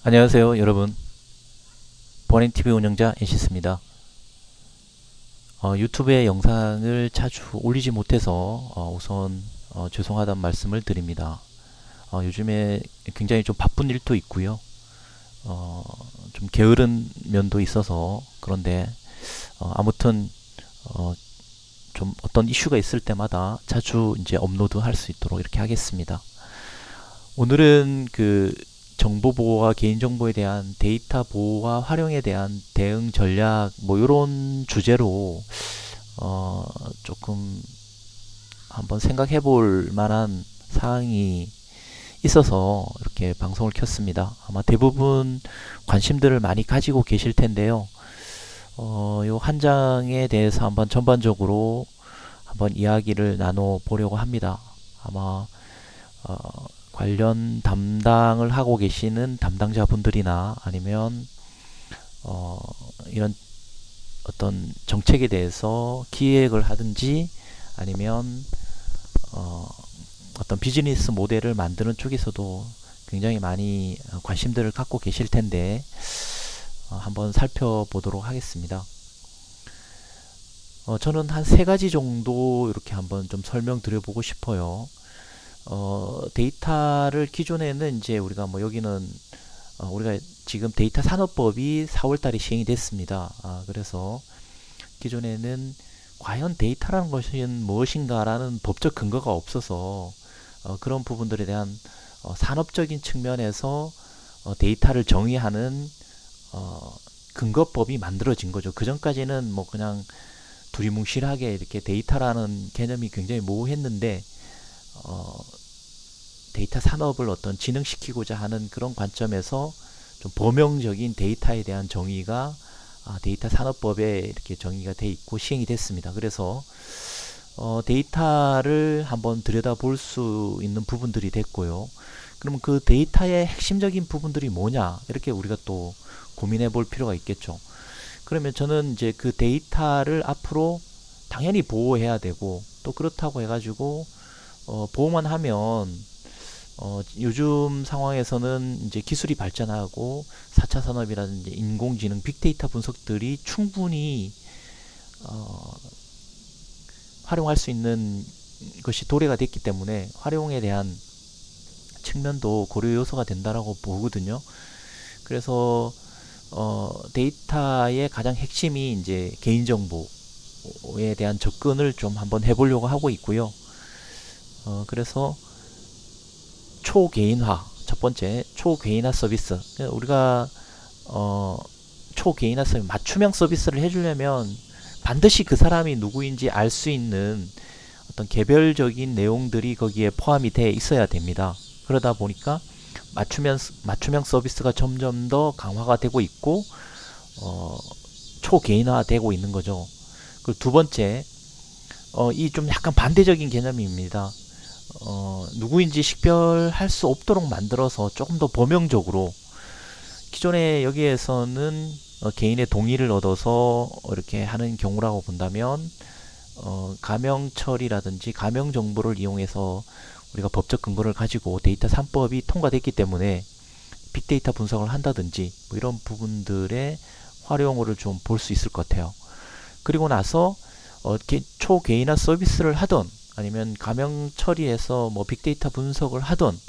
안녕하세요, 여러분. 버닝TV 운영자 NC스입니다. 유튜브에 영상을 자주 올리지 못해서 우선 죄송하다는 말씀을 드립니다. 요즘에 굉장히 좀 바쁜 일도 있고요. 어, 좀 게으른 면도 있어서 그런데 아무튼 어, 좀 어떤 이슈가 있을 때마다 자주 이제 업로드 할 수 있도록 이렇게 하겠습니다. 오늘은 그 정보 보호와 개인정보에 대한 데이터 보호와 활용에 대한 대응 전략 뭐 이런 주제로 조금 한번 생각해 볼 만한 사항이 있어서 이렇게 방송을 켰습니다. 아마 대부분 관심들을 많이 가지고 계실 텐데요. 요 한 장에 대해서 한번 전반적으로 한번 이야기를 나눠 보려고 합니다. 아마 관련 담당을 하고 계시는 담당자분들이나 아니면 이런 어떤 정책에 대해서 기획을 하든지 아니면 어떤 비즈니스 모델을 만드는 쪽에서도 굉장히 많이 관심들을 갖고 계실 텐데 한번 살펴보도록 하겠습니다. 저는 한 세 가지 정도 이렇게 한번 좀 설명드려 보고 싶어요. 데이터를 기존에는 이제 우리가 뭐 여기는 우리가 지금 데이터 산업법이 4월 달에 시행이 됐습니다. 그래서 기존에는 과연 데이터라는 것이 무엇인가라는 법적 근거가 없어서 그런 부분들에 대한 산업적인 측면에서 데이터를 정의하는 근거법이 만들어진 거죠. 그 전까지는 뭐 그냥 두리뭉실하게 이렇게 데이터라는 개념이 굉장히 모호했는데 데이터 산업을 어떤 진흥시키고자 하는 그런 관점에서 좀 범용적인 데이터에 대한 정의가 데이터 산업법에 이렇게 정의가 돼 있고 시행이 됐습니다. 그래서 데이터를 한번 들여다볼 수 있는 부분들이 됐고요. 그러면 그 데이터의 핵심적인 부분들이 뭐냐 이렇게 우리가 또 고민해 볼 필요가 있겠죠. 그러면 저는 이제 그 데이터를 앞으로 당연히 보호해야 되고 또 그렇다고 해가지고 보호만 하면 요즘 상황에서는 이제 기술이 발전하고 4차 산업이라든지 인공지능, 빅데이터 분석들이 충분히 활용할 수 있는 것이 도래가 됐기 때문에 활용에 대한 측면도 고려 요소가 된다라고 보거든요. 그래서 데이터의 가장 핵심이 이제 개인정보에 대한 접근을 좀 한번 해보려고 하고 있고요. 그래서 초개인화, 첫 번째 초개인화 서비스. 우리가 초개인화 서비스, 맞춤형 서비스를 해주려면 반드시 그 사람이 누구인지 알 수 있는 어떤 개별적인 내용들이 거기에 포함이 돼 있어야 됩니다. 그러다 보니까 맞춤형 서비스가 점점 더 강화가 되고 있고 초개인화되고 있는 거죠. 그리고 두 번째, 이 좀 약간 반대적인 개념입니다. 누구인지 식별할 수 없도록 만들어서 조금 더 범용적으로 기존에 여기에서는 개인의 동의를 얻어서 이렇게 하는 경우라고 본다면 가명 처리라든지 가명 정보를 이용해서 우리가 법적 근거를 가지고 데이터 3법이 통과됐기 때문에 빅데이터 분석을 한다든지 뭐 이런 부분들의 활용을 좀 볼 수 있을 것 같아요. 그리고 나서 초개인화 서비스를 하던 아니면 가명 처리해서 뭐 빅데이터 분석을 하던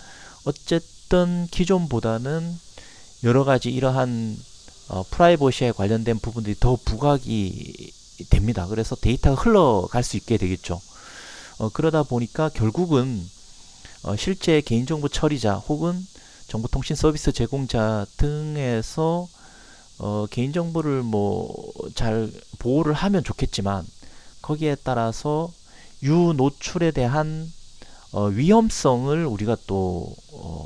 어쨌든 기존보다는 여러 가지 이러한 프라이버시에 관련된 부분들이 더 부각이 됩니다. 그래서 데이터가 흘러갈 수 있게 되겠죠. 그러다 보니까 결국은 실제 개인정보 처리자 혹은 정보통신 서비스 제공자 등에서 개인정보를 뭐 잘 보호를 하면 좋겠지만 거기에 따라서 유노출에 대한 위험성을 우리가 또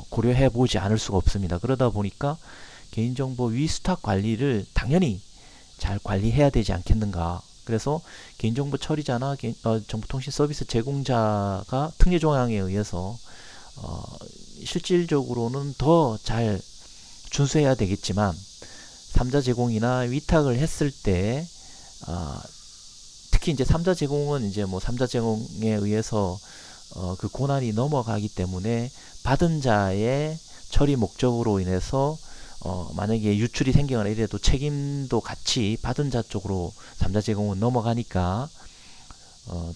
고려해 보지 않을 수가 없습니다. 그러다 보니까 개인정보 위수탁 관리를 당연히 잘 관리해야 되지 않겠는가. 그래서 개인정보 처리자나 정보통신 서비스 제공자가 특례 조항에 의해서 실질적으로는 더 잘 준수해야 되겠지만 3자 제공이나 위탁을 했을 때 특히 이제 3자 제공은 이제 뭐 3자 제공에 의해서 그 고난이 넘어가기 때문에 받은 자의 처리 목적으로 인해서 만약에 유출이 생기거나 이래도 책임도 같이 받은 자 쪽으로 3자 제공은 넘어가니까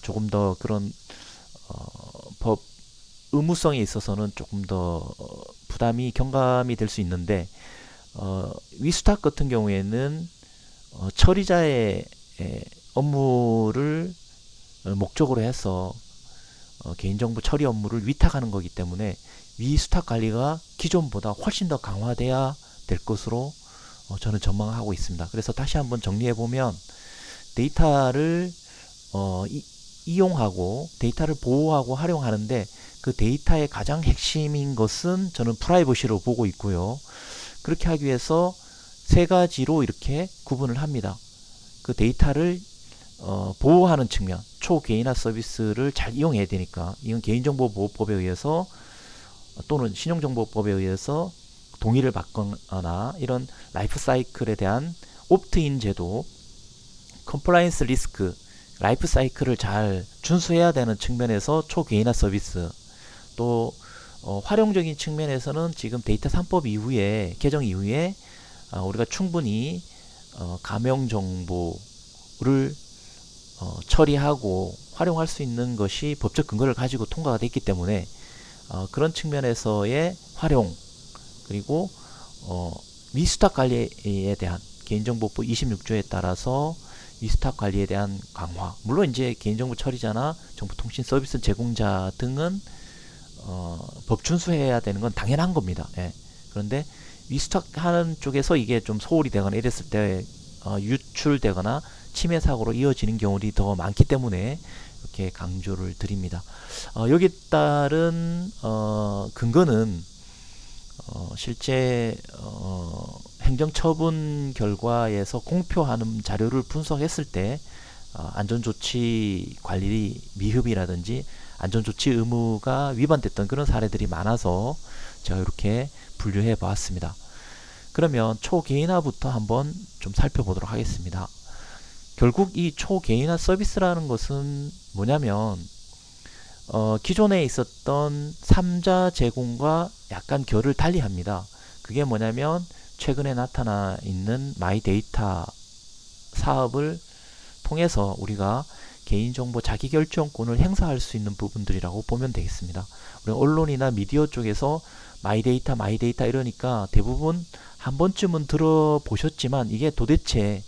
조금 더 그런 법 의무성에 있어서는 조금 더 부담이 경감이 될 수 있는데 위스탁 같은 경우에는 처리자의 업무를 목적으로 해서 개인정보 처리 업무를 위탁하는 거기 때문에 위스탁 관리가 기존보다 훨씬 더 강화돼야 될 것으로 저는 전망하고 있습니다. 그래서 다시 한번 정리해보면 데이터를 이용하고 데이터를 보호하고 활용하는데 그 데이터의 가장 핵심인 것은 저는 프라이버시로 보고 있고요. 그렇게 하기 위해서 세 가지로 이렇게 구분을 합니다. 그 데이터를 보호하는 측면, 초개인화 서비스를 잘 이용해야 되니까 이건 개인정보보호법에 의해서 또는 신용정보법에 의해서 동의를 받거나 이런 라이프 사이클에 대한 옵트인 제도, 컴플라이언스 리스크, 라이프 사이클을 잘 준수해야 되는 측면에서 초개인화 서비스, 또 활용적인 측면에서는 지금 데이터 3법 이후에 개정 이후에 우리가 충분히 가명 정보를 처리하고 활용할 수 있는 것이 법적 근거를 가지고 통과가 됐기 때문에 그런 측면에서의 활용, 그리고 위스탁 관리에 대한 개인정보법 26조에 따라서 위스탁 관리에 대한 강화, 물론 이제 개인정보 처리자나 정보통신 서비스 제공자 등은 법 준수해야 되는 건 당연한 겁니다. 예. 그런데 위스탁하는 쪽에서 이게 좀 소홀히 되거나 이랬을 때 유출되거나 침해 사고로 이어지는 경우들이 더 많기 때문에 이렇게 강조를 드립니다. 여기에 따른 근거는 실제 행정처분 결과에서 공표하는 자료를 분석했을 때 안전조치 관리 미흡이라든지 안전조치 의무가 위반됐던 그런 사례들이 많아서 제가 이렇게 분류해 보았습니다. 그러면 초개인화부터 한번 좀 살펴보도록 하겠습니다. 결국 이 초개인화 서비스라는 것은 뭐냐면 기존에 있었던 3자 제공과 약간 결을 달리합니다. 그게 뭐냐면 최근에 나타나 있는 마이데이터 사업을 통해서 우리가 개인정보 자기결정권을 행사할 수 있는 부분들이라고 보면 되겠습니다. 우리 언론이나 미디어 쪽에서 마이데이터 이러니까 대부분 한 번쯤은 들어보셨지만 이게 도대체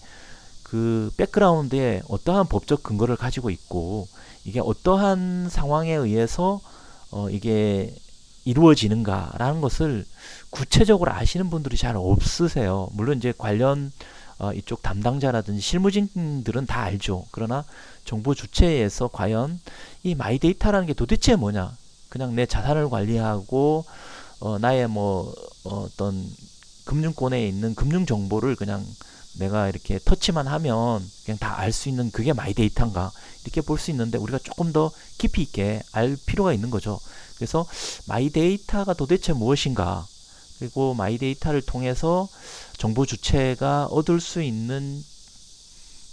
그 백그라운드에 어떠한 법적 근거를 가지고 있고 이게 어떠한 상황에 의해서 이게 이루어지는가라는 것을 구체적으로 아시는 분들이 잘 없으세요. 물론 이제 관련 이쪽 담당자라든지 실무진들은 다 알죠. 그러나 정보 주체에서 과연 이 마이데이터라는 게 도대체 뭐냐? 그냥 내 자산을 관리하고 나의 뭐 어떤 금융권에 있는 금융 정보를 그냥 내가 이렇게 터치만 하면 그냥 다 알 수 있는 그게 마이데이터인가? 이렇게 볼 수 있는데 우리가 조금 더 깊이 있게 알 필요가 있는 거죠. 그래서 마이데이터가 도대체 무엇인가? 그리고 마이데이터를 통해서 정보 주체가 얻을 수 있는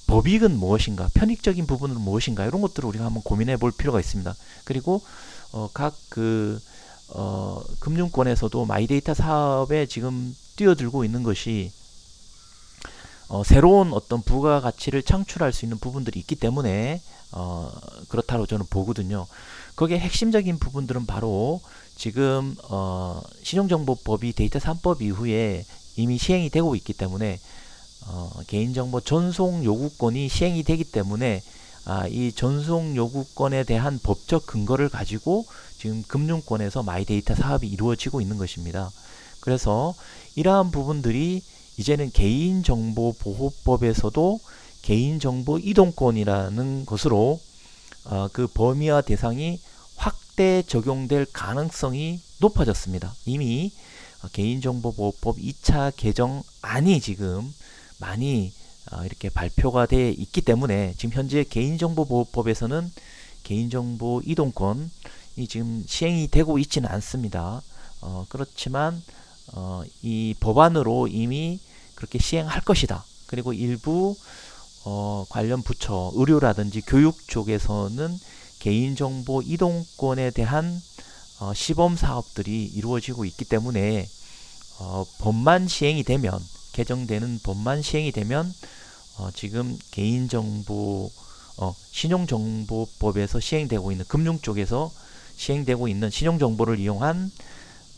법익은 무엇인가? 편익적인 부분은 무엇인가? 이런 것들을 우리가 한번 고민해 볼 필요가 있습니다. 그리고 각 금융권에서도 마이데이터 사업에 지금 뛰어들고 있는 것이 새로운 어떤 부가가치를 창출할 수 있는 부분들이 있기 때문에 그렇다고 저는 보거든요. 거기에 핵심적인 부분들은 바로 지금 신용정보법이 데이터 3법 이후에 이미 시행이 되고 있기 때문에 개인정보 전송 요구권이 시행이 되기 때문에 이 전송 요구권에 대한 법적 근거를 가지고 지금 금융권에서 마이데이터 사업이 이루어지고 있는 것입니다. 그래서 이러한 부분들이 이제는 개인정보보호법에서도 개인정보 이동권이라는 것으로 그 범위와 대상이 확대 적용될 가능성이 높아졌습니다. 이미 개인정보보호법 2차 개정안이 지금 많이 이렇게 발표가 되어 있기 때문에 지금 현재 개인정보보호법에서는 개인정보 이동권이 지금 시행이 되고 있지는 않습니다. 그렇지만 이 법안으로 이미 그렇게 시행할 것이다. 그리고 일부 관련 부처, 의료라든지 교육 쪽에서는 개인정보 이동권에 대한 시범 사업들이 이루어지고 있기 때문에 법만 시행이 되면, 개정되는 법만 시행이 되면 지금 개인정보 신용정보법에서 시행되고 있는, 금융 쪽에서 시행되고 있는 신용정보를 이용한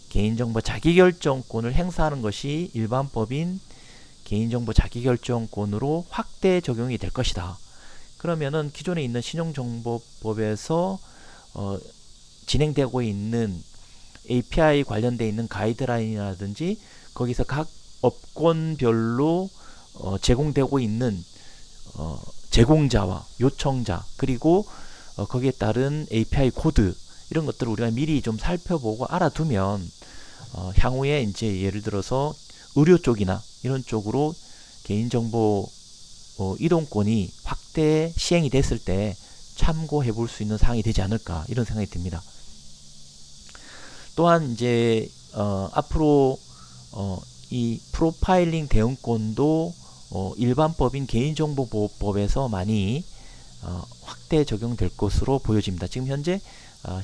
개인정보 자기결정권을 행사하는 것이 일반법인 개인정보 자기결정권으로 확대 적용이 될 것이다. 그러면은 기존에 있는 신용정보법에서 진행되고 있는 API 관련되어 있는 가이드라인이라든지 거기서 각 업권별로 제공되고 있는 제공자와 요청자, 그리고 거기에 따른 API 코드, 이런 것들을 우리가 미리 좀 살펴보고 알아두면 향후에 이제 예를 들어서 의료 쪽이나 이런 쪽으로 개인정보 이동권이 확대 시행이 됐을 때 참고해 볼 수 있는 사항이 되지 않을까, 이런 생각이 듭니다. 또한 이제 앞으로 이 프로파일링 대응권도 일반법인 개인정보보호법에서 많이 확대 적용될 것으로 보여집니다. 지금 현재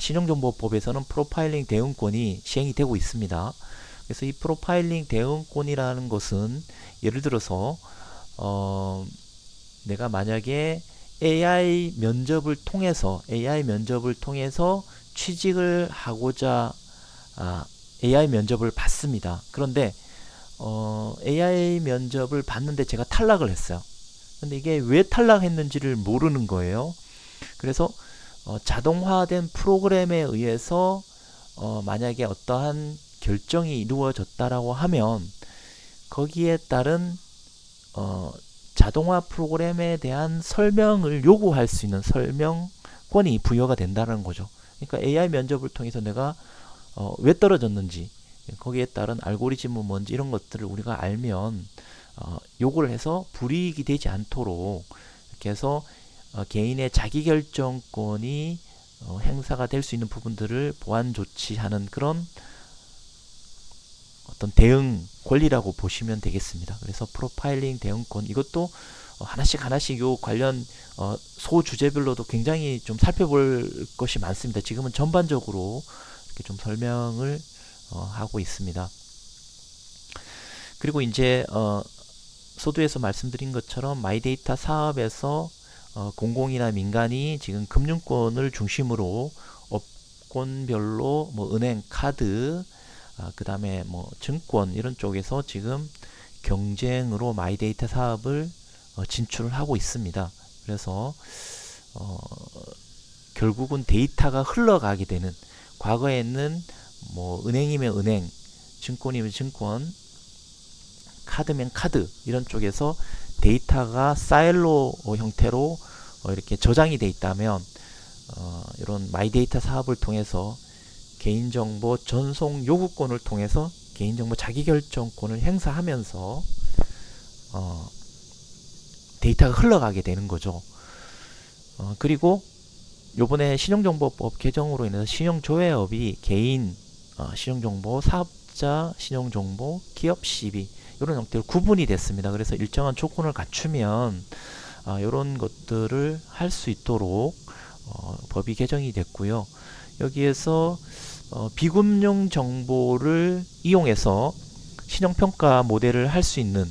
신용정보법에서는 프로파일링 대응권이 시행이 되고 있습니다. 그래서 이 프로파일링 대응권이라는 것은 예를 들어서 내가 만약에 AI 면접을 통해서 취직을 하고자 AI 면접을 봤습니다. 그런데 AI 면접을 봤는데 제가 탈락을 했어요. 근데 이게 왜 탈락했는지를 모르는 거예요. 그래서 자동화된 프로그램에 의해서 만약에 어떠한 결정이 이루어졌다라고 하면 거기에 따른 자동화 프로그램에 대한 설명을 요구할 수 있는 설명권이 부여가 된다는 거죠. 그러니까 AI 면접을 통해서 내가 왜 떨어졌는지, 거기에 따른 알고리즘은 뭔지, 이런 것들을 우리가 알면 요구를 해서 불이익이 되지 않도록 이렇게 해서 개인의 자기결정권이 행사가 될 수 있는 부분들을 보완 조치하는 그런 어떤 대응 권리라고 보시면 되겠습니다. 그래서 프로파일링 대응권, 이것도 하나씩 요 관련 소주제별로도 굉장히 좀 살펴볼 것이 많습니다. 지금은 전반적으로 이렇게 좀 설명을 하고 있습니다. 그리고 이제 서두에서 말씀드린 것처럼 마이데이터 사업에서 공공이나 민간이 지금 금융권을 중심으로 업권별로 뭐 은행, 카드, 그 다음에 뭐 증권, 이런 쪽에서 지금 경쟁으로 마이데이터 사업을 진출을 하고 있습니다. 그래서 결국은 데이터가 흘러가게 되는, 과거에는 뭐 은행이면 은행, 증권이면 증권, 카드면 카드, 이런 쪽에서 데이터가 파일로 형태로 이렇게 저장이 돼 있다면 이런 마이데이터 사업을 통해서 개인정보 전송 요구권을 통해서 개인정보 자기결정권을 행사하면서 데이터가 흘러가게 되는 거죠. 그리고 요번에 신용정보법 개정으로 인해서 신용조회업이 개인 신용정보, 사업자 신용정보, 기업 시비, 이런 형태로 구분이 됐습니다. 그래서 일정한 조건을 갖추면 이런 것들을 할 수 있도록 법이 개정이 됐고요. 여기에서 비금융 정보를 이용해서 신용평가 모델을 할 수 있는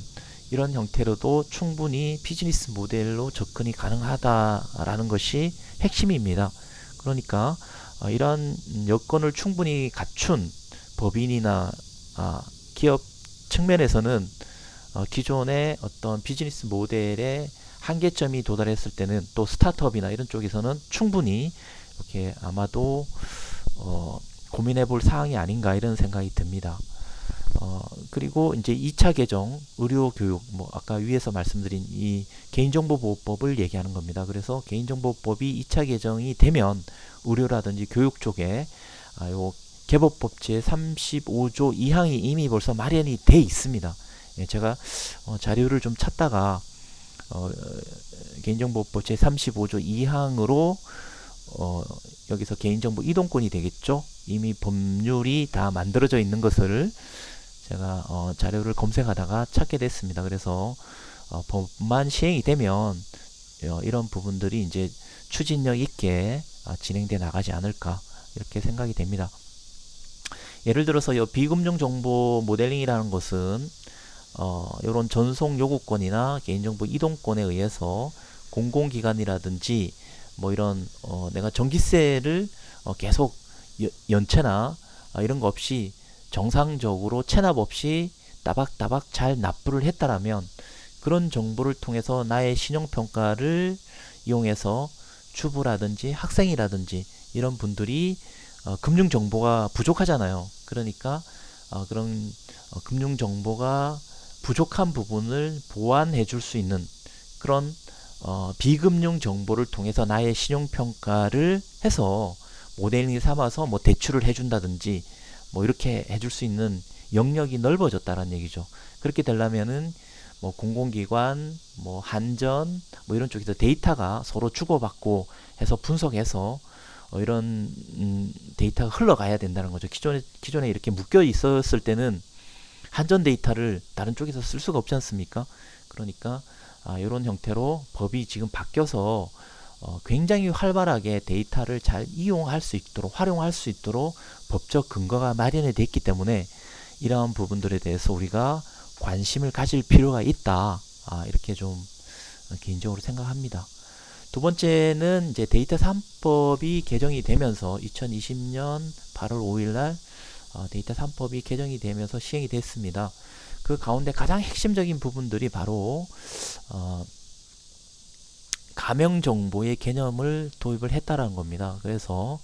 이런 형태로도 충분히 비즈니스 모델로 접근이 가능하다라는 것이 핵심입니다. 그러니까 이러한 여건을 충분히 갖춘 법인이나 기업 측면에서는 기존의 어떤 비즈니스 모델의 한계점이 도달했을 때는, 또 스타트업이나 이런 쪽에서는 충분히 이렇게 아마도 고민해 볼 사항이 아닌가, 이런 생각이 듭니다. 그리고 이제 2차 개정, 의료교육, 뭐 아까 위에서 말씀드린 이 개인정보보호법을 얘기하는 겁니다. 그래서 개인정보법이 2차 개정이 되면 의료라든지 교육 쪽에 요 개법법 제35조 2항이 이미 벌써 마련이 돼 있습니다. 예, 제가 자료를 좀 찾다가 개인정보법 제35조 2항으로 여기서 개인정보 이동권이 되겠죠. 이미 법률이 다 만들어져 있는 것을 제가 자료를 검색하다가 찾게 됐습니다. 그래서 법만 시행이 되면 이런 부분들이 이제 추진력 있게 진행돼 나가지 않을까, 이렇게 생각이 됩니다. 예를 들어서 이 비금융 정보 모델링이라는 것은 이런 전송 요구권이나 개인정보 이동권에 의해서 공공기관이라든지 뭐 이런 내가 전기세를 계속 연체나 이런 거 없이 정상적으로 체납 없이 따박따박 잘 납부를 했다라면 그런 정보를 통해서 나의 신용평가를 이용해서 주부라든지 학생이라든지 이런 분들이 금융정보가 부족하잖아요. 그러니까 그런 금융정보가 부족한 부분을 보완해 줄 수 있는 그런 비금융 정보를 통해서 나의 신용평가를 해서 모델링 삼아서 뭐 대출을 해준다든지 뭐 이렇게 해줄 수 있는 영역이 넓어졌다는 얘기죠. 그렇게 되려면은 뭐 공공기관, 뭐 한전, 뭐 이런 쪽에서 데이터가 서로 주고받고 해서 분석해서 이런 데이터가 흘러가야 된다는 거죠. 기존에 이렇게 묶여 있었을 때는 한전 데이터를 다른 쪽에서 쓸 수가 없지 않습니까? 그러니까 이런 형태로 법이 지금 바뀌어서 굉장히 활발하게 데이터를 잘 이용할 수 있도록 활용할 수 있도록 법적 근거가 마련이 됐기 때문에 이러한 부분들에 대해서 우리가 관심을 가질 필요가 있다. 이렇게 좀 개인적으로 생각합니다. 두 번째는 이제 데이터 3법이 개정이 되면서 2020년 8월 5일 날 데이터 3법이 개정이 되면서 시행이 됐습니다. 그 가운데 가장 핵심적인 부분들이 바로 가명정보의 개념을 도입을 했다라는 겁니다. 그래서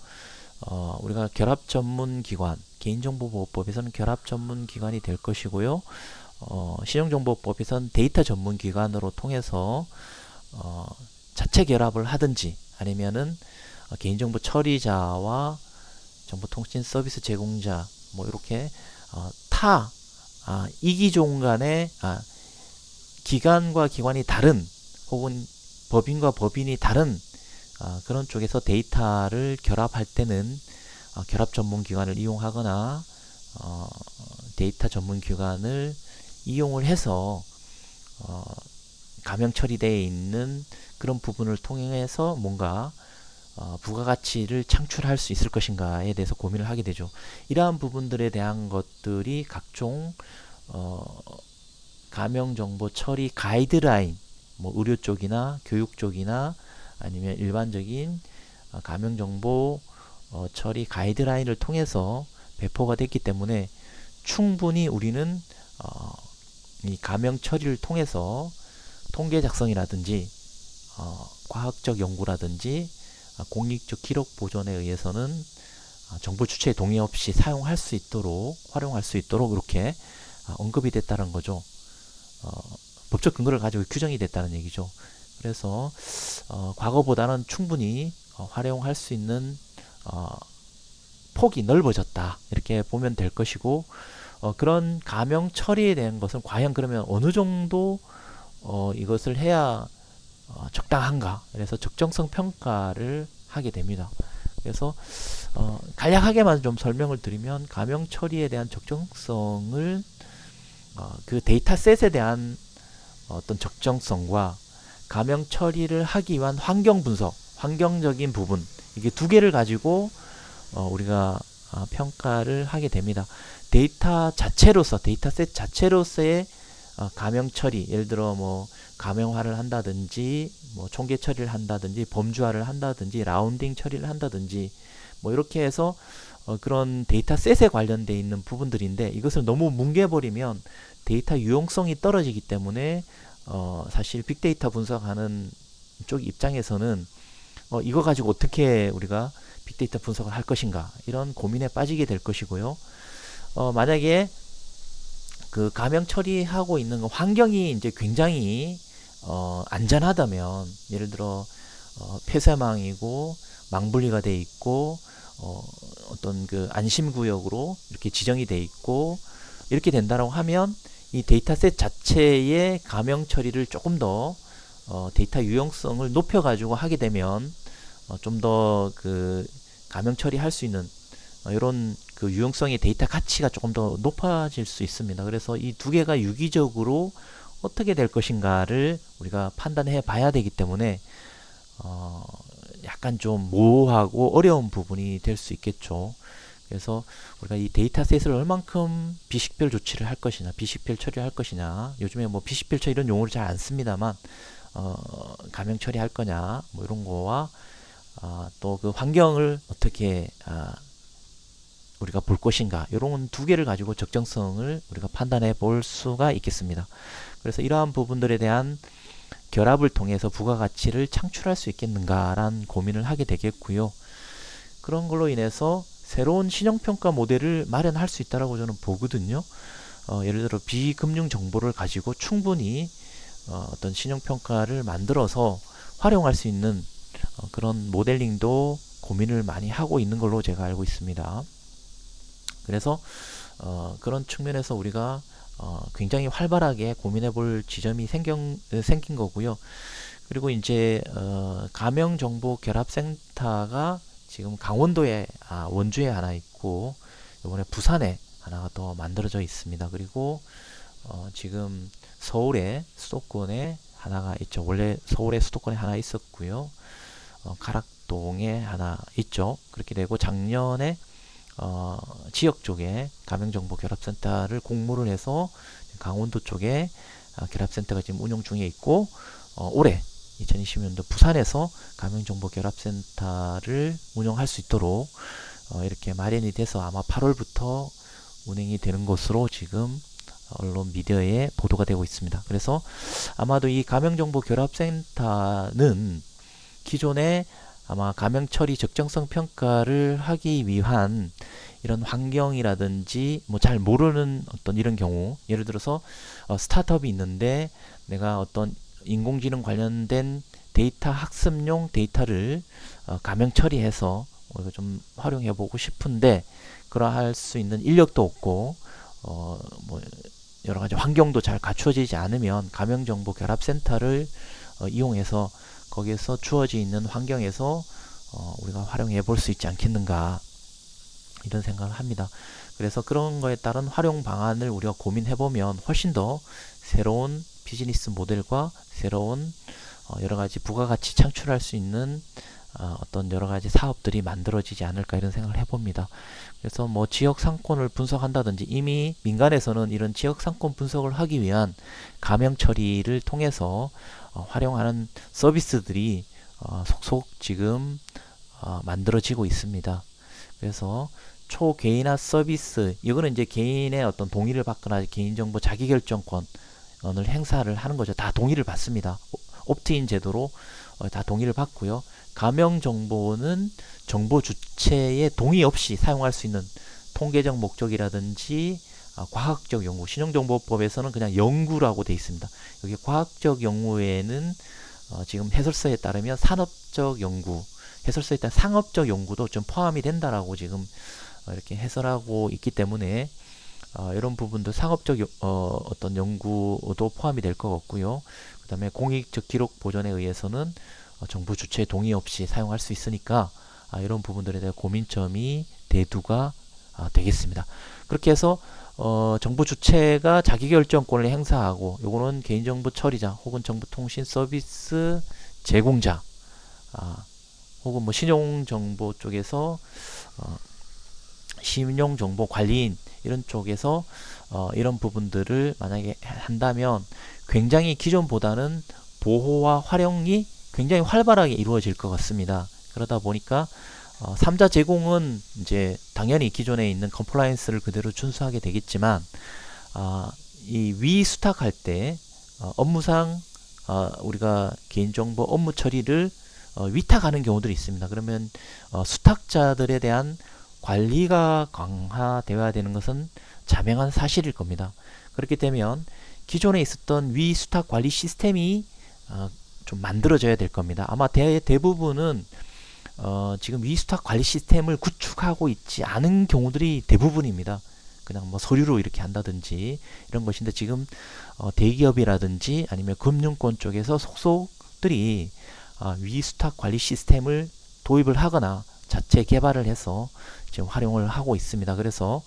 우리가 결합전문기관, 개인정보보호법에서는 결합전문기관이 될 것이고요. 신용정보법에서는 데이터 전문기관으로 통해서 자체 결합을 하든지 아니면은 개인정보 처리자와 정보통신 서비스 제공자 뭐 이렇게 타 이기종 간의 기관과 기관이 다른 혹은 법인과 법인이 다른 그런 쪽에서 데이터를 결합할 때는 결합 전문기관을 이용하거나 데이터 전문기관을 이용을 해서 가명 처리되어 있는 그런 부분을 통해서 뭔가 부가가치를 창출할 수 있을 것인가에 대해서 고민을 하게 되죠. 이러한 부분들에 대한 것들이 각종 가명정보 처리 가이드라인, 뭐 의료 쪽이나 교육 쪽이나 아니면 일반적인 가명정보 처리 가이드라인을 통해서 배포가 됐기 때문에 충분히 우리는 이 가명 처리를 통해서 통계 작성이라든지 과학적 연구라든지 공익적 기록 보존에 의해서는 정보 주체의 동의 없이 사용할 수 있도록 활용할 수 있도록 이렇게 언급이 됐다는 거죠. 법적 근거를 가지고 규정이 됐다는 얘기죠. 그래서 과거보다는 충분히 활용할 수 있는 폭이 넓어졌다 이렇게 보면 될 것이고 그런 가명 처리에 대한 것은 과연 그러면 어느 정도 이것을 해야 적당한가 그래서 적정성 평가를 하게 됩니다. 그래서 간략하게만 좀 설명을 드리면 가명 처리에 대한 적정성을 그 데이터셋에 대한 어떤 적정성과 가명 처리를 하기 위한 환경 분석, 환경적인 부분 이게 두 개를 가지고 우리가 평가를 하게 됩니다. 데이터 자체로서 데이터셋 자체로서의 가명 처리 예를 들어 뭐 가명화를 한다든지 뭐 총계 처리를 한다든지 범주화를 한다든지 라운딩 처리를 한다든지 뭐 이렇게 해서 그런 데이터셋에 관련되어 있는 부분들인데 이것을 너무 뭉개버리면 데이터 유용성이 떨어지기 때문에 사실 빅데이터 분석하는 쪽 입장에서는 이거 가지고 어떻게 우리가 빅데이터 분석을 할 것인가 이런 고민에 빠지게 될 것이고요. 만약에 그 가명 처리하고 있는 환경이 이제 굉장히 안전하다면 예를 들어 폐쇄망이고 망분리가 돼 있고 어떤 그 안심구역으로 이렇게 지정이 돼 있고 이렇게 된다고 하면 이 데이터셋 자체의 가명 처리를 조금 더 데이터 유용성을 높여 가지고 하게 되면 좀 더 그 가명 처리할 수 있는 이런 그 유용성의 데이터 가치가 조금 더 높아질 수 있습니다. 그래서 이 두 개가 유기적으로 어떻게 될 것인가를 우리가 판단해 봐야 되기 때문에 약간 좀 모호하고 어려운 부분이 될 수 있겠죠. 그래서 우리가 이 데이터셋을 얼만큼 비식별 조치를 할 것이냐, 비식별 처리를 할 것이냐, 요즘에 뭐 비식별 처리 이런 용어를 잘 안 씁니다만, 감형 처리할 거냐, 뭐 이런 거와, 또 그 환경을 어떻게, 우리가 볼 것인가, 이런 두 개를 가지고 적정성을 우리가 판단해 볼 수가 있겠습니다. 그래서 이러한 부분들에 대한 결합을 통해서 부가가치를 창출할 수 있겠는가라는 고민을 하게 되겠고요. 그런 걸로 인해서 새로운 신용평가 모델을 마련할 수 있다고 저는 보거든요. 예를 들어 비금융 정보를 가지고 충분히 어떤 신용평가를 만들어서 활용할 수 있는 그런 모델링도 고민을 많이 하고 있는 걸로 제가 알고 있습니다. 그래서 그런 측면에서 우리가 굉장히 활발하게 고민해 볼 지점이 생긴 거고요. 그리고 이제 가명정보결합센터가 지금 강원도에 원주에 하나 있고 이번에 부산에 하나가 더 만들어져 있습니다. 그리고 지금 서울에 수도권에 하나가 있죠. 원래 서울에 수도권에 하나 있었고요. 가락동에 하나 있죠. 그렇게 되고 작년에 지역 쪽에 가명정보결합센터를 공모를 해서 강원도 쪽에 결합센터가 지금 운영 중에 있고 올해 2020년도 부산에서 가명정보결합센터를 운영할 수 있도록 이렇게 마련이 돼서 아마 8월부터 운행이 되는 것으로 지금 언론 미디어에 보도가 되고 있습니다. 그래서 아마도 이 가명정보결합센터는 기존에 아마 가명처리 적정성 평가를 하기 위한 이런 환경이라든지 뭐 잘 모르는 어떤 이런 경우, 예를 들어서 스타트업이 있는데 내가 어떤 인공지능 관련된 데이터 학습용 데이터를 가명 처리해서 우리가 좀 활용해 보고 싶은데 그러할 수 있는 인력도 없고 뭐 여러 가지 환경도 잘 갖추어지지 않으면 가명정보결합센터를 이용해서 거기에서 주어져 있는 환경에서 우리가 활용해 볼 수 있지 않겠는가, 이런 생각을 합니다. 그래서 그런 거에 따른 활용 방안을 우리가 고민해 보면 훨씬 더 새로운 비즈니스 모델과 새로운 여러 가지 부가가치 창출할 수 있는 어떤 여러 가지 사업들이 만들어지지 않을까, 이런 생각을 해봅니다. 그래서 뭐 지역 상권을 분석한다든지, 이미 민간에서는 이런 지역 상권 분석을 하기 위한 가명 처리를 통해서 활용하는 서비스들이 속속 지금 만들어지고 있습니다. 그래서 초개인화 서비스, 이거는 이제 개인의 어떤 동의를 받거나 개인정보 자기결정권을 행사를 하는 거죠. 다 동의를 받습니다. 옵트인 제도로 다 동의를 받고요. 가명 정보는 정보 주체의 동의 없이 사용할 수 있는 통계적 목적이라든지 과학적 연구, 신용정보법에서는 그냥 연구라고 되어 있습니다. 여기 과학적 연구에는 지금 해설서에 따르면 산업적 연구, 해설서에 따른 상업적 연구도 좀 포함이 된다라고 지금 이렇게 해설하고 있기 때문에 이런 부분도 상업적 어떤 연구도 포함이 될 것 같고요. 그 다음에 공익적 기록 보존에 의해서는 정부 주체의 동의 없이 사용할 수 있으니까 이런 부분들에 대한 고민점이 대두가 되겠습니다. 그렇게 해서 정부 주체가 자기결정권을 행사하고, 요거는 개인정보 처리자 혹은 정보통신 서비스 제공자 혹은 뭐 신용정보 쪽에서 신용정보 관리인 이런 쪽에서 이런 부분들을 만약에 한다면 굉장히 기존보다는 보호와 활용이 굉장히 활발하게 이루어질 것 같습니다. 그러다 보니까 3자 제공은 이제 당연히 기존에 있는 컴플라이언스를 그대로 준수하게 되겠지만 이 위수탁할 때 업무상 우리가 개인정보 업무 처리를 위탁하는 경우들이 있습니다. 그러면 수탁자들에 대한 관리가 강화되어야 되는 것은 자명한 사실일 겁니다. 그렇게 되면 기존에 있었던 위수탁 관리 시스템이 좀 만들어져야 될 겁니다. 아마 대부분은 지금 위수탁 관리 시스템을 구축하고 있지 않은 경우들이 대부분입니다. 그냥 뭐 서류로 이렇게 한다든지 이런 것인데, 지금 대기업이라든지 아니면 금융권 쪽에서 속속들이 위수탁 관리 시스템을 도입을 하거나 자체 개발을 해서 지금 활용을 하고 있습니다. 그래서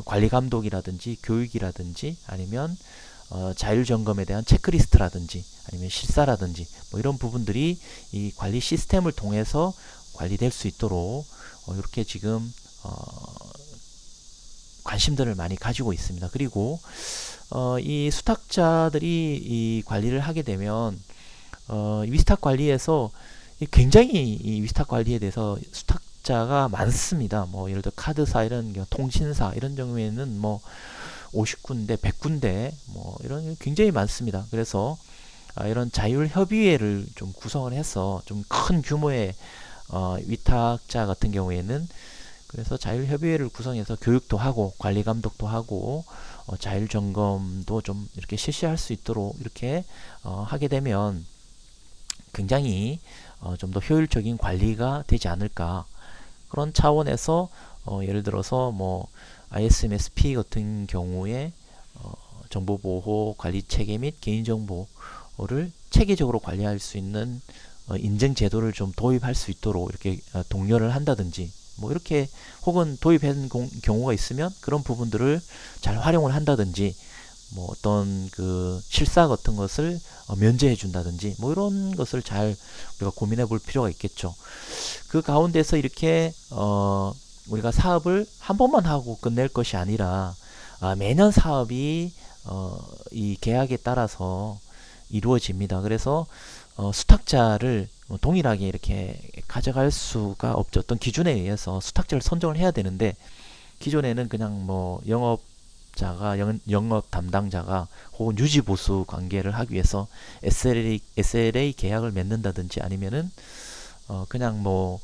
관리 감독이라든지 교육이라든지 아니면 자율 점검에 대한 체크리스트라든지 아니면 실사라든지 뭐 이런 부분들이 이 관리 시스템을 통해서 관리될 수 있도록 이렇게 지금 관심들을 많이 가지고 있습니다. 그리고 이 수탁자들이 이 관리를 하게 되면 위스탁 관리에서 굉장히 이 위스탁 관리에 대해서 수탁자가 많습니다. 뭐 예를 들어 카드사 이런 통신사 이런 경우에는 뭐 50군데, 100군데 뭐 이런 굉장히 많습니다. 그래서 이런 자율협의회를 좀 구성을 해서 좀 큰 규모의 위탁자 같은 경우에는 그래서 자율협의회를 구성해서 교육도 하고 관리 감독도 하고 자율점검도 좀 이렇게 실시할 수 있도록 이렇게 하게 되면 굉장히 좀 더 효율적인 관리가 되지 않을까 그런 차원에서 예를 들어서 뭐 ISMS-P 같은 경우에 정보보호 관리 체계 및 개인정보를 체계적으로 관리할 수 있는 인증 제도를 좀 도입할 수 있도록 이렇게 독려를 한다든지 뭐 이렇게 혹은 도입한 경우가 있으면 그런 부분들을 잘 활용을 한다든지 뭐 어떤 그 실사 같은 것을 면제해 준다든지 뭐 이런 것을 잘 우리가 고민해 볼 필요가 있겠죠. 그 가운데서 이렇게 우리가 사업을 한 번만 하고 끝낼 것이 아니라 매년 사업이 이 계약에 따라서 이루어집니다. 그래서 수탁자를 동일하게 이렇게 가져갈 수가 없죠. 어떤 기준에 의해서 수탁자를 선정을 해야 되는데 기존에는 그냥 뭐 영업 담당자가 혹은 유지보수 관계를 하기 위해서 SLA 계약을 맺는다든지 아니면은 그냥 뭐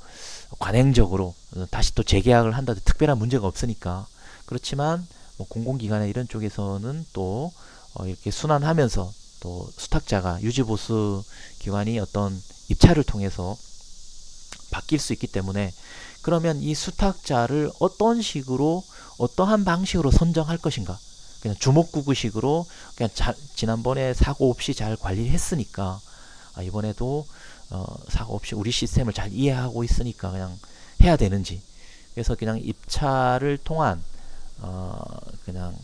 관행적으로 다시 또 재계약을 한다든지 특별한 문제가 없으니까 그렇지만 뭐 공공기관의 이런 쪽에서는 또 이렇게 순환하면서 또 수탁자가 유지보수 기관이 어떤 입찰을 통해서 바뀔 수 있기 때문에 그러면 이 수탁자를 어떤 식으로 어떠한 방식으로 선정할 것인가 그냥 주먹구구식으로 그냥 지난번에 사고 없이 잘 관리를 했으니까 이번에도 사고 없이 우리 시스템을 잘 이해하고 있으니까 그냥 해야 되는지 그래서 그냥 입찰을 통한 그냥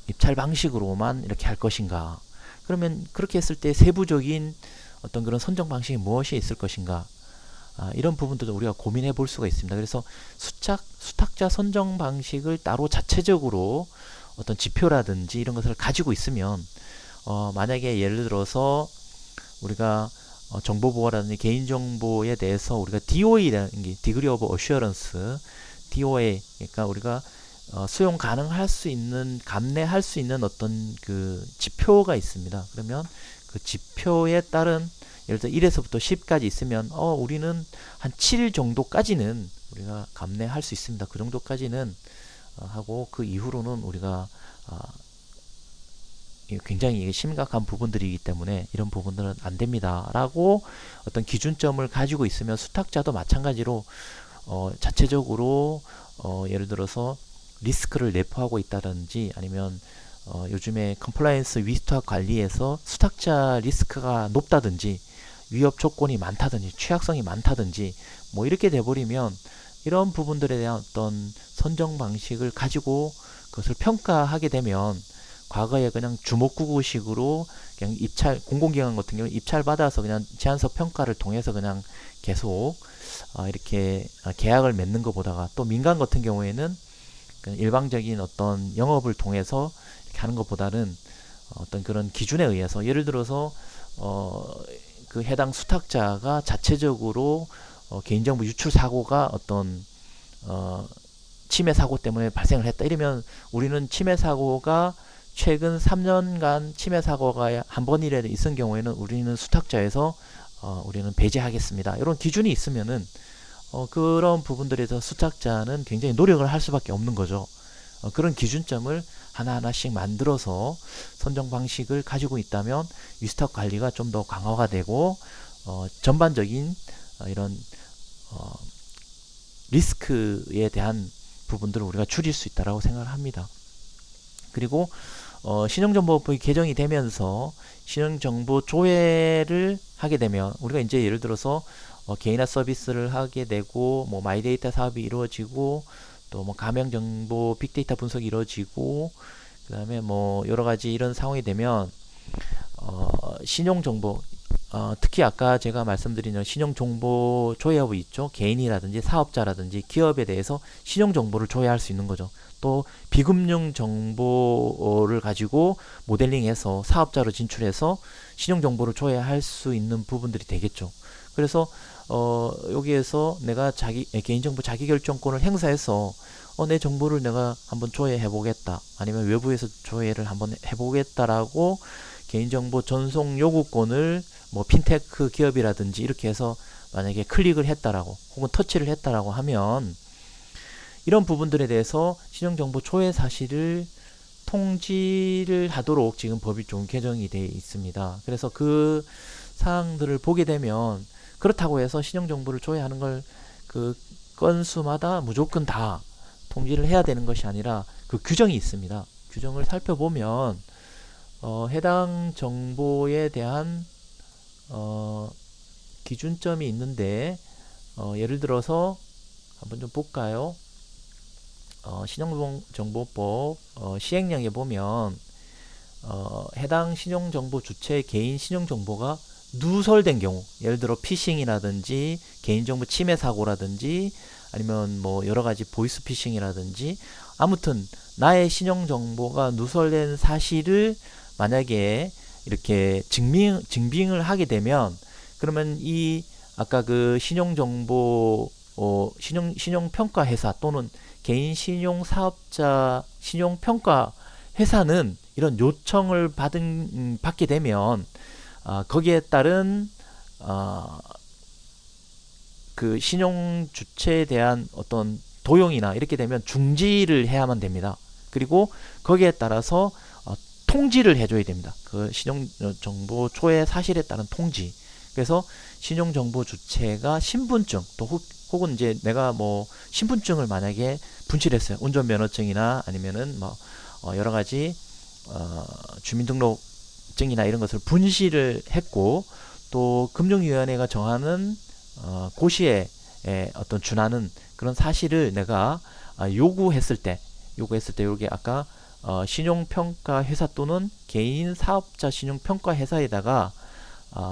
입찰 방식으로만 이렇게 할 것인가 그러면 그렇게 했을 때 세부적인 어떤 그런 선정 방식이 무엇이 있을 것인가 이런 부분들도 우리가 고민해 볼 수가 있습니다. 그래서 수탁자 선정 방식을 따로 자체적으로 어떤 지표라든지 이런 것을 가지고 있으면 만약에 예를 들어서 우리가 정보보호라든지 개인정보에 대해서 우리가 DOA라는 게 Degree of Assurance DOA 그러니까 우리가 수용 가능할 수 있는 감내할 수 있는 어떤 그 지표가 있습니다. 그러면 그 지표에 따른 예를 들어 1에서부터 10까지 있으면 우리는 한 7 정도까지는 우리가 감내할 수 있습니다. 그 정도까지는 하고 그 이후로는 우리가 굉장히 심각한 부분들이기 때문에 이런 부분들은 안 됩니다. 라고 어떤 기준점을 가지고 있으면 수탁자도 마찬가지로 자체적으로 예를 들어서 리스크를 내포하고 있다든지 아니면 요즘에 컴플라이언스 위스탁 관리에서 수탁자 리스크가 높다든지 위협 조건이 많다든지 취약성이 많다든지 뭐 이렇게 돼버리면 이런 부분들에 대한 어떤 선정 방식을 가지고 그것을 평가하게 되면 과거에 그냥 주먹구구식으로 그냥 입찰 공공기관 같은 경우 입찰 받아서 그냥 제안서 평가를 통해서 그냥 계속 이렇게 계약을 맺는 것보다가 또 민간 같은 경우에는 일방적인 어떤 영업을 통해서 이렇게 하는 것보다는 어떤 그런 기준에 의해서 예를 들어서 그 해당 수탁자가 자체적으로 개인정보 유출 사고가 어떤 침해 사고 때문에 발생을 했다 이러면 우리는 침해 사고가 최근 3년간 침해 사고가 한 번이라도 있은 경우에는 우리는 수탁자에서 우리는 배제하겠습니다. 이런 기준이 있으면은 그런 부분들에서 수탁자는 굉장히 노력을 할 수밖에 없는 거죠. 그런 기준점을 하나하나씩 만들어서 선정 방식을 가지고 있다면 위스탁 관리가 좀 더 강화가 되고 전반적인 이런 리스크에 대한 부분들을 우리가 줄일 수 있다라고 생각을 합니다. 그리고 신용정보법이 개정이 되면서 신용정보 조회를 하게 되면 우리가 이제 예를 들어서 개인화 서비스를 하게 되고 뭐 마이데이터 사업이 이루어지고 또 뭐 가명정보 빅데이터 분석이 이루어지고 그 다음에 뭐 여러가지 이런 상황이 되면 신용정보 특히 아까 제가 말씀드린 신용정보 조회하고 있죠. 개인이라든지 사업자라든지 기업에 대해서 신용정보를 조회할 수 있는 거죠. 또 비금융 정보를 가지고 모델링해서 사업자로 진출해서 신용정보를 조회할 수 있는 부분들이 되겠죠. 그래서 여기에서 내가 개인정보 자기결정권을 행사해서 내 정보를 내가 한번 조회해 보겠다, 아니면 외부에서 조회를 한번 해보겠다라고 개인정보 전송 요구권을 뭐 핀테크 기업이라든지 이렇게 해서 만약에 클릭을 했다라고 혹은 터치를 했다라고 하면 이런 부분들에 대해서 신용정보 조회 사실을 통지를 하도록 지금 법이 좀 개정이 되어 있습니다. 그래서 그 사항들을 보게 되면 그렇다고 해서 신용정보를 조회하는 걸 그 건수마다 무조건 다 통지를 해야 되는 것이 아니라 그 규정이 있습니다. 규정을 살펴보면 해당 정보에 대한 기준점이 있는데 예를 들어서 한번 좀 볼까요? 신용정보법 시행령에 보면 해당 신용정보 주체의 개인 신용정보가 누설된 경우, 예를 들어 피싱이라든지 개인정보 침해 사고라든지 아니면 뭐 여러가지 보이스피싱이라든지 아무튼 나의 신용정보가 누설된 사실을 만약에 이렇게 증빙을 하게 되면, 그러면 이 아까 그 신용정보 신용평가 회사 또는 개인 신용사업자 신용평가 회사는 이런 요청을 받게 되면 거기에 따른 그 신용 주체에 대한 어떤 도용이나 이렇게 되면 중지를 해야만 됩니다. 그리고 거기에 따라서 통지를 해줘야 됩니다. 그 신용정보 조회 사실에 따른 통지. 그래서 신용정보 주체가 신분증 또 혹은 이제 내가 뭐 신분증을 만약에 분실했어요. 운전면허증이나 아니면은 뭐 여러 가지 주민등록증이나 이런 것을 분실을 했고, 또 금융위원회가 정하는 고시에 어떤 준하는 그런 사실을 내가 요구했을 때 여기 아까 신용평가 회사 또는 개인 사업자 신용평가 회사에다가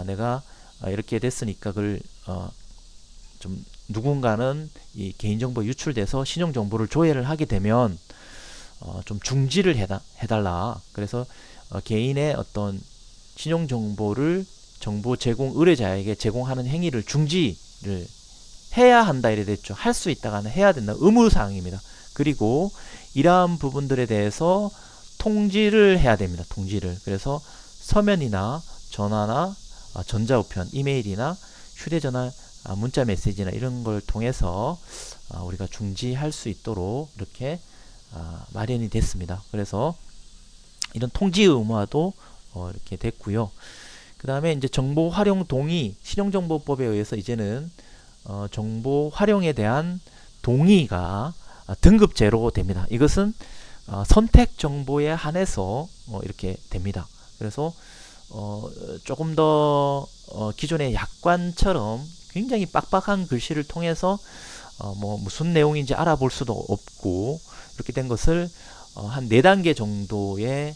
내가 이렇게 됐으니까 그걸 좀 누군가는 이 개인정보 유출돼서 신용정보를 조회를 하게 되면 좀 중지를 해달라. 그래서 개인의 어떤 신용정보를 정보 제공 의뢰자에게 제공하는 행위를 중지를 해야 한다 이래 됐죠. 할 수 있다가는 해야 된다. 의무사항입니다. 그리고 이러한 부분들에 대해서 통지를 해야 됩니다. 통지를. 그래서 서면이나 전화나 전자우편, 이메일이나 휴대전화, 문자 메시지나 이런 걸 통해서 우리가 중지할 수 있도록 이렇게 마련이 됐습니다. 그래서 이런 통지 의무화도 이렇게 됐고요. 그 다음에 이제 정보 활용 동의, 신용정보법에 의해서 이제는 정보 활용에 대한 동의가 등급제로 됩니다. 이것은 선택 정보에 한해서 이렇게 됩니다. 그래서 조금 더 기존의 약관처럼 굉장히 빡빡한 글씨를 통해서 뭐 무슨 내용인지 알아볼 수도 없고, 이렇게 된 것을 한 4단계 정도의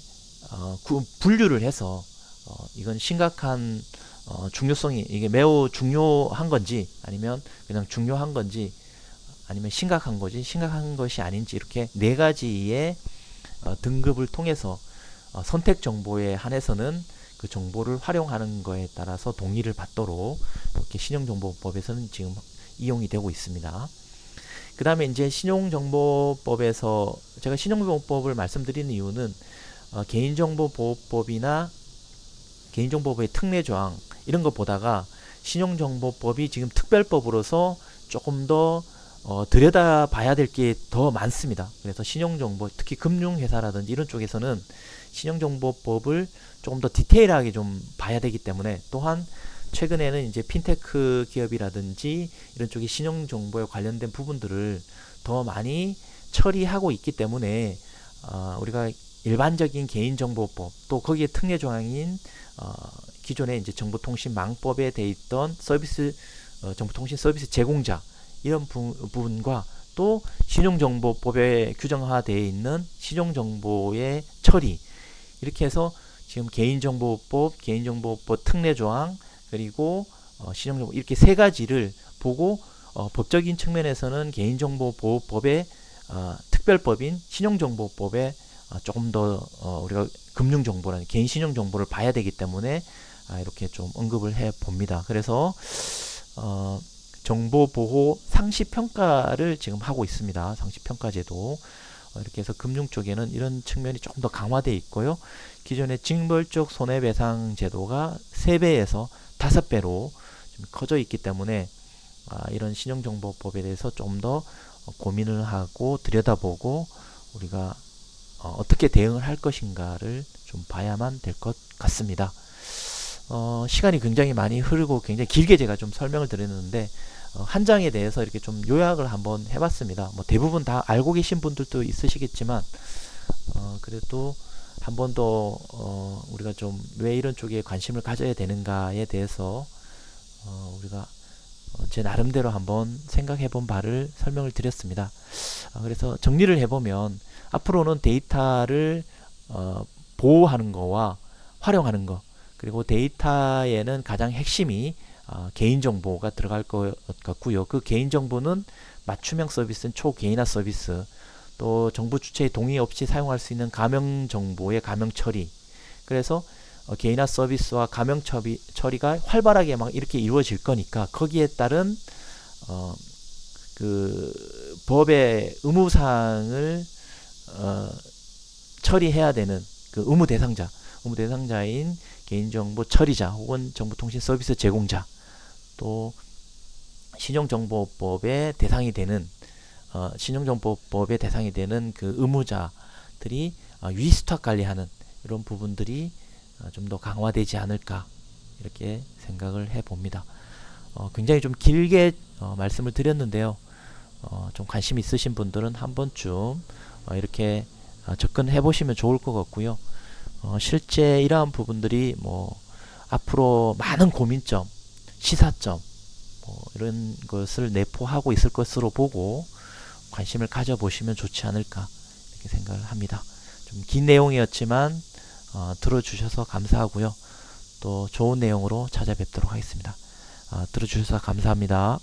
분류를 해서 이건 심각한 중요성이, 이게 매우 중요한 건지 아니면 그냥 중요한 건지 아니면 심각한 것이 아닌지, 이렇게 4가지의 등급을 통해서 선택 정보에 한해서는 그 정보를 활용하는 거에 따라서 동의를 받도록 이렇게 신용정보법에서는 지금 이용이 되고 있습니다. 그 다음에 이제 신용정보법에서 제가 신용정보법을 말씀드리는 이유는 개인정보보호법이나 개인정보법의 특례조항 이런 것 보다가 신용정보법이 지금 특별법으로서 조금 더 들여다봐야 될 게 더 많습니다. 그래서 신용정보, 특히 금융회사라든지 이런 쪽에서는 신용정보법을 조금 더 디테일하게 좀 봐야 되기 때문에, 또한 최근에는 이제 핀테크 기업이라든지 이런 쪽이 신용정보에 관련된 부분들을 더 많이 처리하고 있기 때문에 우리가 일반적인 개인정보법 또 거기에 특례조항인 기존의 이제 정보통신망법에 돼 있던 서비스 정보통신 서비스 제공자 이런 부분과 또 신용정보법에 규정화되어 있는 신용정보의 처리, 이렇게 해서 지금 개인정보법, 개인정보법 특례조항, 그리고 신용정보 이렇게 세 가지를 보고 법적인 측면에서는 개인정보보호법의 특별법인 신용정보법에 조금 더 우리가 금융정보라는 개인 신용정보를 봐야 되기 때문에 이렇게 좀 언급을 해 봅니다. 그래서 정보보호 상시평가를 지금 하고 있습니다. 상시평가제도. 이렇게 해서 금융 쪽에는 이런 측면이 조금 더 강화되어 있고요. 기존의 징벌적 손해배상 제도가 3배에서 5배로 좀 커져 있기 때문에 이런 신용정보법에 대해서 좀 더 고민을 하고 들여다보고 우리가 어떻게 대응을 할 것인가를 좀 봐야만 될 것 같습니다. 시간이 굉장히 많이 흐르고 굉장히 길게 제가 좀 설명을 드렸는데 한 장에 대해서 이렇게 좀 요약을 한번 해봤습니다. 뭐 대부분 다 알고 계신 분들도 있으시겠지만 그래도 한 번 더 우리가 좀 왜 이런 쪽에 관심을 가져야 되는가에 대해서 우리가 제 나름대로 한번 생각해 본 바를 설명을 드렸습니다. 그래서 정리를 해보면 앞으로는 데이터를 보호하는 거와 활용하는 거, 그리고 데이터에는 가장 핵심이 개인정보가 들어갈 것 같고요. 그 개인정보는 맞춤형 서비스는 초개인화 서비스, 또 정부 주체의 동의 없이 사용할 수 있는 가명정보의 가명처리, 그래서 개인화 서비스와 가명 처리가 활발하게 막 이렇게 이루어질 거니까 거기에 따른 그 법의 의무사항을 처리해야 되는 그 의무 대상자인 개인정보 처리자 혹은 정보통신 서비스 제공자, 또 신용정보법의 대상이 되는 신용정보법의 대상이 되는 그 의무자들이 위스탁 관리하는 이런 부분들이 좀 더 강화되지 않을까 이렇게 생각을 해봅니다. 굉장히 좀 길게 말씀을 드렸는데요. 좀 관심 있으신 분들은 한 번쯤 이렇게 접근해 보시면 좋을 것 같고요. 실제 이러한 부분들이 뭐 앞으로 많은 고민점, 시사점 이런 것을 내포하고 있을 것으로 보고 관심을 가져보시면 좋지 않을까 이렇게 생각을 합니다. 좀 긴 내용이었지만 들어주셔서 감사하고요. 또 좋은 내용으로 찾아뵙도록 하겠습니다. 들어주셔서 감사합니다.